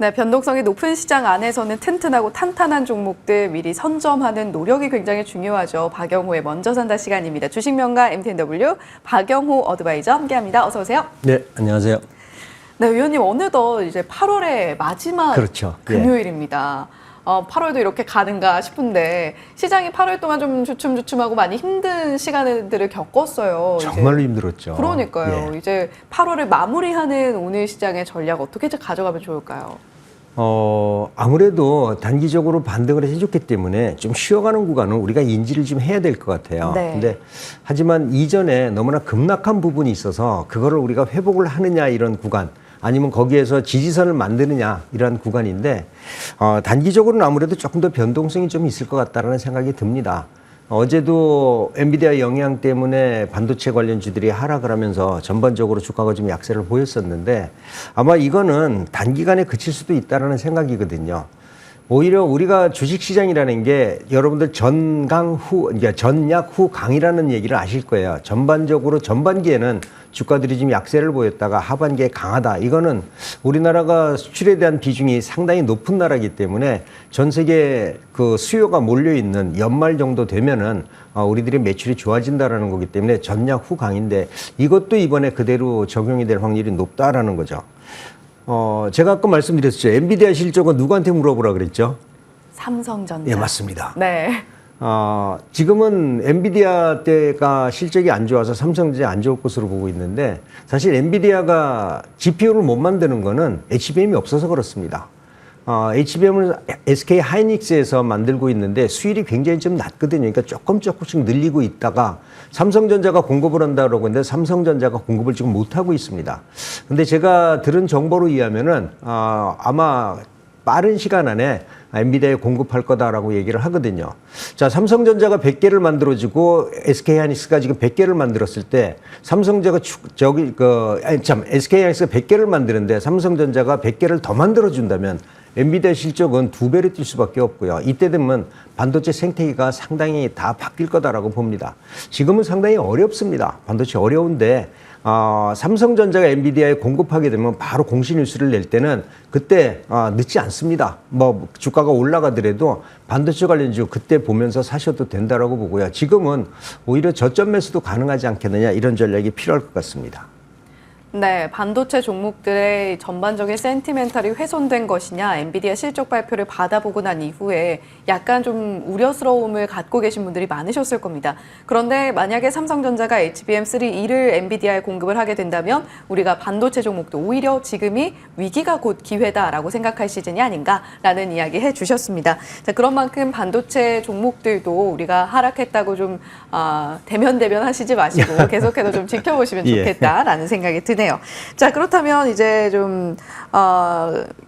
네, 변동성이 높은 시장 안에서는 튼튼하고 탄탄한 종목들 미리 선점하는 노력이 굉장히 중요하죠. 박영호의 먼저 산다 시간입니다. 주식명가 MTNW 박영호 어드바이저 함께합니다. 어서 오세요. 네, 안녕하세요. 네, 위원님 어느덧 이제 8월의 마지막 그렇죠. 금요일입니다. 8월도 이렇게 가는가 싶은데 시장이 8월 동안 좀 주춤주춤하고 많이 힘든 시간들을 겪었어요. 정말로 힘들었죠. 그러니까요. 이제 8월을 마무리하는 오늘 시장의 전략 어떻게 가져가면 좋을까요? 아무래도 단기적으로 반등을 해줬기 때문에 좀 쉬어가는 구간은 우리가 인지를 좀 해야 될 것 같아요. 네. 근데 하지만 이전에 너무나 급락한 부분이 있어서 그거를 우리가 회복을 하느냐 이런 구간, 아니면 거기에서 지지선을 만드느냐 이런 구간인데 단기적으로는 아무래도 조금 더 변동성이 좀 있을 것 같다는 생각이 듭니다. 어제도 엔비디아 영향 때문에 반도체 관련주들이 하락을 하면서 전반적으로 주가가 좀 약세를 보였었는데 아마 이거는 단기간에 그칠 수도 있다는 생각이거든요. 오히려 우리가 주식시장이라는 게 여러분들 전강 후, 그러니까 전약 후 강이라는 얘기를 아실 거예요. 전반적으로 전반기에는 주가들이 좀 약세를 보였다가 하반기에 강하다. 이거는 우리나라가 수출에 대한 비중이 상당히 높은 나라이기 때문에 전 세계 그 수요가 몰려있는 연말 정도 되면은 우리들의 매출이 좋아진다라는 거기 때문에 전약 후 강인데 이것도 이번에 그대로 적용이 될 확률이 높다라는 거죠. 제가 아까 말씀드렸죠. 엔비디아 실적은 누구한테 물어보라 그랬죠? 삼성전자. 예, 맞습니다. 네. 지금은 엔비디아 때가 실적이 안 좋아서 삼성전자 안 좋을 것으로 보고 있는데 사실 엔비디아가 GPU를 못 만드는 거는 HBM이 없어서 그렇습니다. HBM을 SK 하이닉스에서 만들고 있는데 수율이 굉장히 좀 낮거든요. 그러니까 조금씩 늘리고 있다가 삼성전자가 공급을 한다고 하는데 삼성전자가 공급을 지금 못하고 있습니다. 근데 제가 들은 정보로 의하면은 아마 빠른 시간 안에 엔비디아에 공급할 거다라고 얘기를 하거든요. 자, 삼성전자가 100개를 만들어지고 SK 하이닉스가 지금 100개를 만들었을 때 삼성전자가 SK 하이닉스가 100개를 만드는데 삼성전자가 100개를 더 만들어 준다면 엔비디아 실적은 2배로 뛸 수밖에 없고요. 이때 되면 반도체 생태계가 상당히 다 바뀔 거다라고 봅니다. 지금은 상당히 어렵습니다. 반도체 어려운데 삼성전자가 엔비디아에 공급하게 되면 바로 공시 뉴스를 낼 때는 그때 늦지 않습니다. 뭐 주가가 올라가더라도 반도체 관련주 그때 보면서 사셔도 된다라고 보고요. 지금은 오히려 저점 매수도 가능하지 않겠느냐 이런 전략이 필요할 것 같습니다. 네, 반도체 종목들의 전반적인 센티멘탈이 훼손된 것이냐, 엔비디아 실적 발표를 받아보고 난 이후에 약간 좀 우려스러움을 갖고 계신 분들이 많으셨을 겁니다. 그런데 만약에 삼성전자가 HBM3E를 엔비디아에 공급을 하게 된다면 우리가 반도체 종목도 오히려 지금이 위기가 곧 기회다라고 생각할 시즌이 아닌가라는 이야기 해주셨습니다. 자, 그런 만큼 반도체 종목들도 우리가 하락했다고 좀 대면 하시지 마시고 계속해서 좀 지켜보시면 좋겠다라는 생각이 드네요. 자, 그렇다면 이제 좀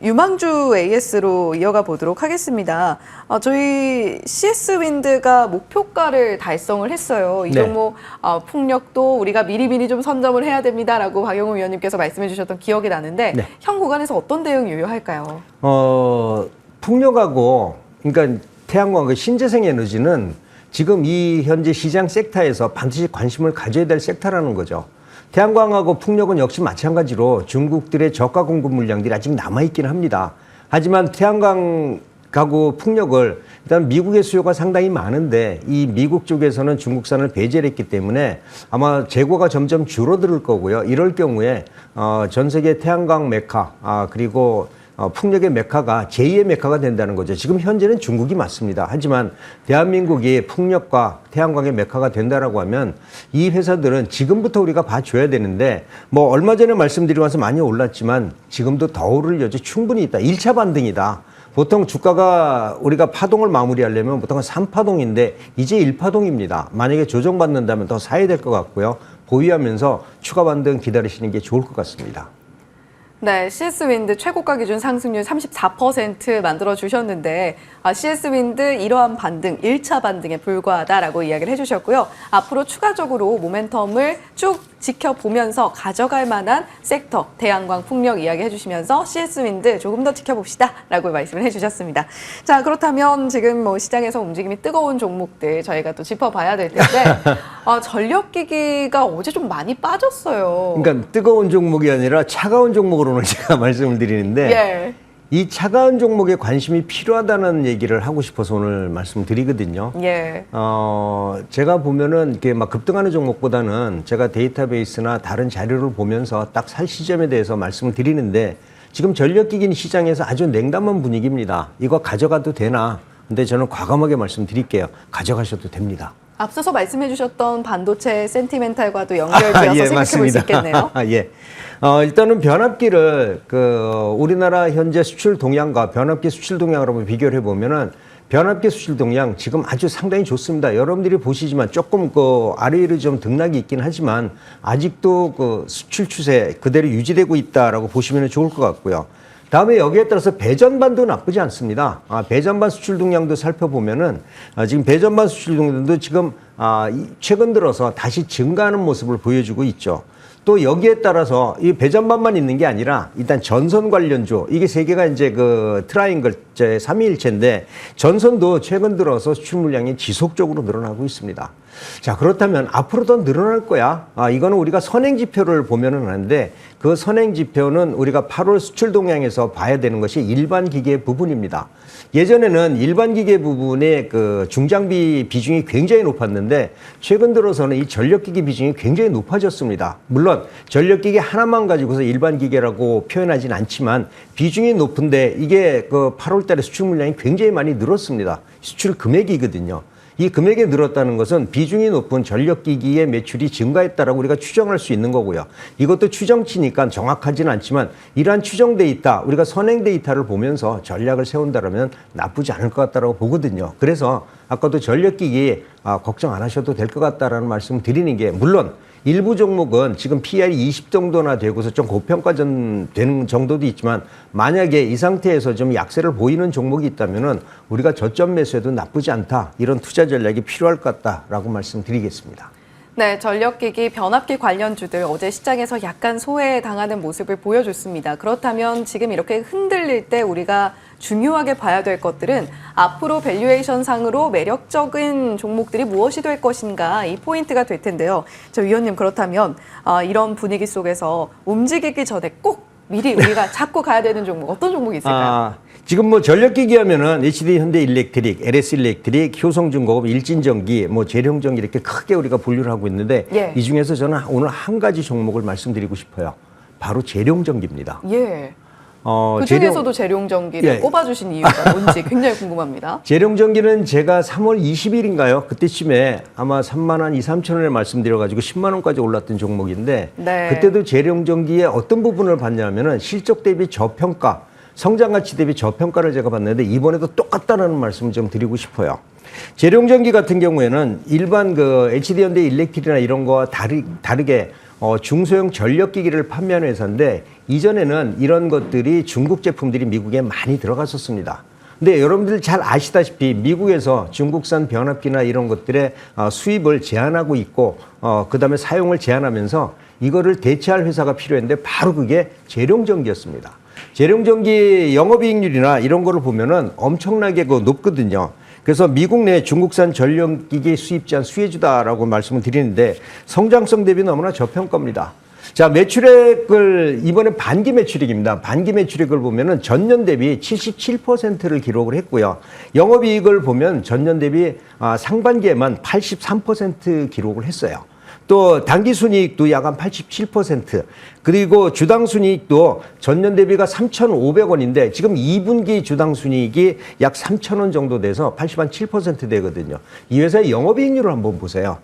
유망주 AS로 이어가 보도록 하겠습니다. 저희 CS 윈드가 목표가를 달성을 했어요. 이 종목 풍력도 우리가 미리미리 좀 선점을 해야 됩니다라고 박영호 위원님께서 말씀해 주셨던 기억이 나는데 현 구간에서 어떤 대응 유효할까요? 풍력하고 그러니까 태양광 신재생 에너지는 지금 이 현재 시장 섹터에서 반드시 관심을 가져야 될 섹터라는 거죠. 태양광하고 풍력은 역시 마찬가지로 중국들의 저가 공급 물량들이 아직 남아있긴 합니다. 하지만 태양광하고 풍력을 일단 미국의 수요가 상당히 많은데 이 미국 쪽에서는 중국산을 배제를 했기 때문에 아마 재고가 점점 줄어들 거고요. 이럴 경우에 전 세계 태양광 메카 그리고 풍력의 메카가 제2의 메카가 된다는 거죠. 지금 현재는 중국이 맞습니다. 하지만 대한민국이 풍력과 태양광의 메카가 된다라고 하면 이 회사들은 지금부터 우리가 봐줘야 되는데 뭐 얼마 전에 말씀드리고 와서 많이 올랐지만 지금도 더 오를 여지 충분히 있다. 1차 반등이다. 보통 주가가 우리가 파동을 마무리하려면 보통은 3파동인데 이제 1파동입니다. 만약에 조정받는다면 더 사야 될 것 같고요. 보유하면서 추가 반등 기다리시는 게 좋을 것 같습니다. 네, CS윈드 최고가 기준 상승률 34% 만들어주셨는데 CS윈드 이러한 반등, 1차 반등에 불과하다라고 이야기를 해주셨고요. 앞으로 추가적으로 모멘텀을 쭉 지켜보면서 가져갈 만한 섹터, 태양광, 풍력 이야기 해주시면서 CS윈드 조금 더 지켜봅시다 라고 말씀을 해주셨습니다. 자, 그렇다면 지금 뭐 시장에서 움직임이 뜨거운 종목들 저희가 또 짚어봐야 될 텐데 전력기기가 어제 좀 많이 빠졌어요. 그러니까 뜨거운 종목이 아니라 차가운 종목으로는 제가 말씀을 드리는데 이 차가운 종목에 관심이 필요하다는 얘기를 하고 싶어서 오늘 말씀드리거든요. 예. 제가 보면은 이렇게 막 급등하는 종목보다는 제가 데이터베이스나 다른 자료를 보면서 딱 살 시점에 대해서 말씀을 드리는데 지금 전력기기 시장에서 아주 냉담한 분위기입니다. 이거 가져가도 되나? 근데 저는 과감하게 말씀드릴게요. 가져가셔도 됩니다. 앞서서 말씀해 주셨던 반도체 센티멘탈과도 연결되어서 예, 생각해 볼 수 있겠네요. 예. 일단은 변압기를 우리나라 현재 수출 동향과 변압기 수출 동향을 한번 비교를 해보면은 변압기 수출 동향 지금 아주 상당히 좋습니다. 여러분들이 보시지만 조금 아래로 좀 등락이 있긴 하지만 아직도 수출 추세 그대로 유지되고 있다라고 보시면 좋을 것 같고요. 다음에 여기에 따라서 배전반도 나쁘지 않습니다. 배전반 수출 동향도 살펴보면은 지금 배전반 수출 동향도 지금 최근 들어서 다시 증가하는 모습을 보여주고 있죠. 또 여기에 따라서 이 배전반만 있는 게 아니라 일단 전선 관련주 이게 세 개가 이제 트라이앵글 삼위일체인데 전선도 최근 들어서 수출 물량이 지속적으로 늘어나고 있습니다. 자, 그렇다면 앞으로 더 늘어날 거야. 이거는 우리가 선행 지표를 보면은 하는데 그 선행 지표는 우리가 8월 수출 동향에서 봐야 되는 것이 일반 기계 부분입니다. 예전에는 일반 기계 부분의 중장비 비중이 굉장히 높았는데 최근 들어서는 이 전력기기 비중이 굉장히 높아졌습니다. 물론 전력기기 하나만 가지고서 일반 기계라고 표현하진 않지만 비중이 높은데 이게 8월 달에 수출 물량이 굉장히 많이 늘었습니다. 수출 금액이거든요. 이 금액이 늘었다는 것은 비중이 높은 전력기기의 매출이 증가했다라고 우리가 추정할 수 있는 거고요. 이것도 추정치니까 정확하지는 않지만 이러한 추정 데이터, 우리가 선행 데이터를 보면서 전략을 세운다면 나쁘지 않을 것 같다라고 보거든요. 그래서 아까도 전력기기 걱정 안 하셔도 될 것 같다라는 말씀을 드리는 게 물론 일부 종목은 지금 PR이 20 정도나 되고서 좀 고평가되는 정도도 있지만 만약에 이 상태에서 좀 약세를 보이는 종목이 있다면은 우리가 저점 매수해도 나쁘지 않다. 이런 투자 전략이 필요할 것 같다라고 말씀드리겠습니다. 네, 전력기기, 변압기 관련주들 어제 시장에서 약간 소외당하는 모습을 보여줬습니다. 그렇다면 지금 이렇게 흔들릴 때 우리가 중요하게 봐야 될 것들은 앞으로 밸류에이션 상으로 매력적인 종목들이 무엇이 될 것인가 이 포인트가 될 텐데요. 저 위원님 그렇다면 이런 분위기 속에서 움직이기 전에 꼭 미리 우리가 잡고 가야 되는 종목 어떤 종목이 있을까요? 지금 전력기기 하면은 HD 현대일렉트릭, LS일렉트릭, 효성중공업, 일진전기, 재룡전기 이렇게 크게 우리가 분류를 하고 있는데 예. 이 중에서 저는 오늘 한 가지 종목을 말씀드리고 싶어요. 바로 재룡전기입니다. 예. 그 중에서도 재룡전기를 예. 꼽아주신 이유가 뭔지 굉장히 궁금합니다. 재룡전기는 제가 3월 20일인가요? 그때쯤에 아마 3만 원, 2, 3천 원에 말씀드려가지고 10만 원까지 올랐던 종목인데 네. 그때도 재룡전기의 어떤 부분을 봤냐면은 실적 대비 저평가, 성장가치 대비 저평가를 제가 봤는데 이번에도 똑같다는 말씀을 좀 드리고 싶어요. 재룡전기 같은 경우에는 일반 HD현대 일렉트릭이나 이런 거와 다르게 중소형 전력기기를 판매하는 회사인데 이전에는 이런 것들이 중국 제품들이 미국에 많이 들어갔었습니다. 근데 여러분들 잘 아시다시피 미국에서 중국산 변압기나 이런 것들의 수입을 제한하고 있고 그다음에 사용을 제한하면서 이거를 대체할 회사가 필요했는데 바로 그게 재룡전기였습니다. 재룡전기 영업이익률이나 이런 거를 보면은 엄청나게 높거든요. 그래서 미국 내 중국산 전력기기 수입자한 수혜주다라고 말씀을 드리는데 성장성 대비 너무나 저평가입니다. 자, 매출액을 이번에 반기 매출액입니다. 반기 매출액을 보면은 전년 대비 77%를 기록을 했고요. 영업이익을 보면 전년 대비 상반기에만 83% 기록을 했어요. 또 당기순이익도 약 한 87%, 그리고 주당순이익도 전년 대비가 3,500원인데 지금 2분기 주당순이익이 약 3,000원 정도 돼서 87% 되거든요. 이 회사의 영업이익률을 한번 보세요.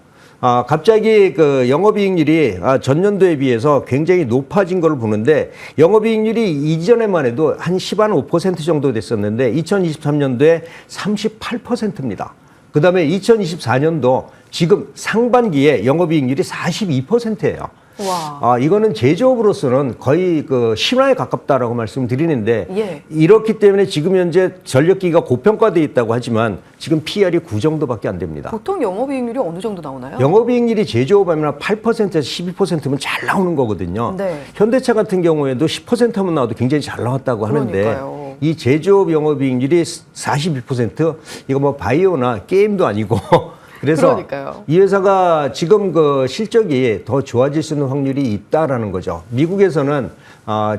갑자기 영업이익률이 전년도에 비해서 굉장히 높아진 걸 보는데 영업이익률이 이전에만 해도 한 10.5% 정도 됐었는데 2023년도에 38%입니다. 그 다음에 2024년도 지금 상반기에 영업이익률이 42%예요. 와. 이거는 제조업으로서는 거의 신화에 가깝다라고 말씀드리는데 예. 이렇기 이렇기 때문에 지금 현재 전력기기가 고평가되어 있다고 하지만 지금 PR이 9 정도밖에 안 됩니다. 보통 영업이익률이 어느 정도 나오나요? 영업이익률이 제조업하면 8%에서 12%면 잘 나오는 거거든요. 네. 현대차 같은 경우에도 10% 하면 나와도 굉장히 잘 나왔다고 하는데 그러니까요. 이 제조업 영업이익률이 42% 이거 바이오나 게임도 아니고 그래서 그러니까요. 이 회사가 지금 그 실적이 더 좋아질 수 있는 확률이 있다라는 거죠. 미국에서는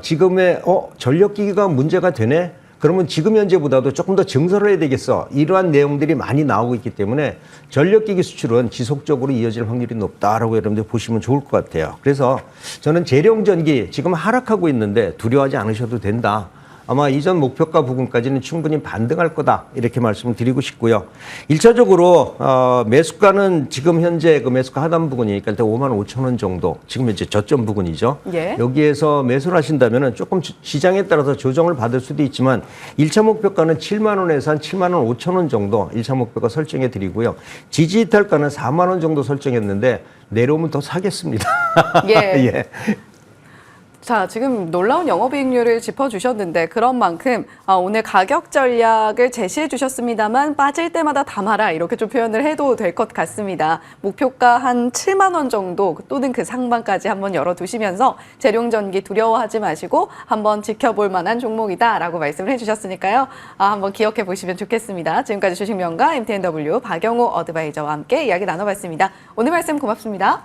지금의 전력기기가 문제가 되네. 그러면 지금 현재보다도 조금 더 증설을 해야 되겠어. 이러한 내용들이 많이 나오고 있기 때문에 전력기기 수출은 지속적으로 이어질 확률이 높다라고 여러분들 보시면 좋을 것 같아요. 그래서 저는 재룡전기 지금 하락하고 있는데 두려워하지 않으셔도 된다. 아마 이전 목표가 부근까지는 충분히 반등할 거다 이렇게 말씀을 드리고 싶고요. 1차적으로 매수가는 지금 현재 그 매수가 하단 부근이니까 일단 5만 5천 원 정도 지금 현재 저점 부근이죠. 예. 여기에서 매수를 하신다면 조금 시장에 따라서 조정을 받을 수도 있지만 1차 목표가는 7만 원에서 한 7만 원 5천 원 정도 1차 목표가 설정해 드리고요. 지지 이탈가는 4만 원 정도 설정했는데 내려오면 더 사겠습니다. 예. 예. 자, 지금 놀라운 영업이익률을 짚어주셨는데 그런 만큼 오늘 가격 전략을 제시해 주셨습니다만 빠질 때마다 담아라 이렇게 좀 표현을 해도 될 것 같습니다. 목표가 한 7만 원 정도 또는 그 상반까지 한번 열어두시면서 재룡전기 두려워하지 마시고 한번 지켜볼 만한 종목이다라고 말씀을 해주셨으니까요. 한번 기억해 보시면 좋겠습니다. 지금까지 주식명가 MTNW 박영호 어드바이저와 함께 이야기 나눠봤습니다. 오늘 말씀 고맙습니다.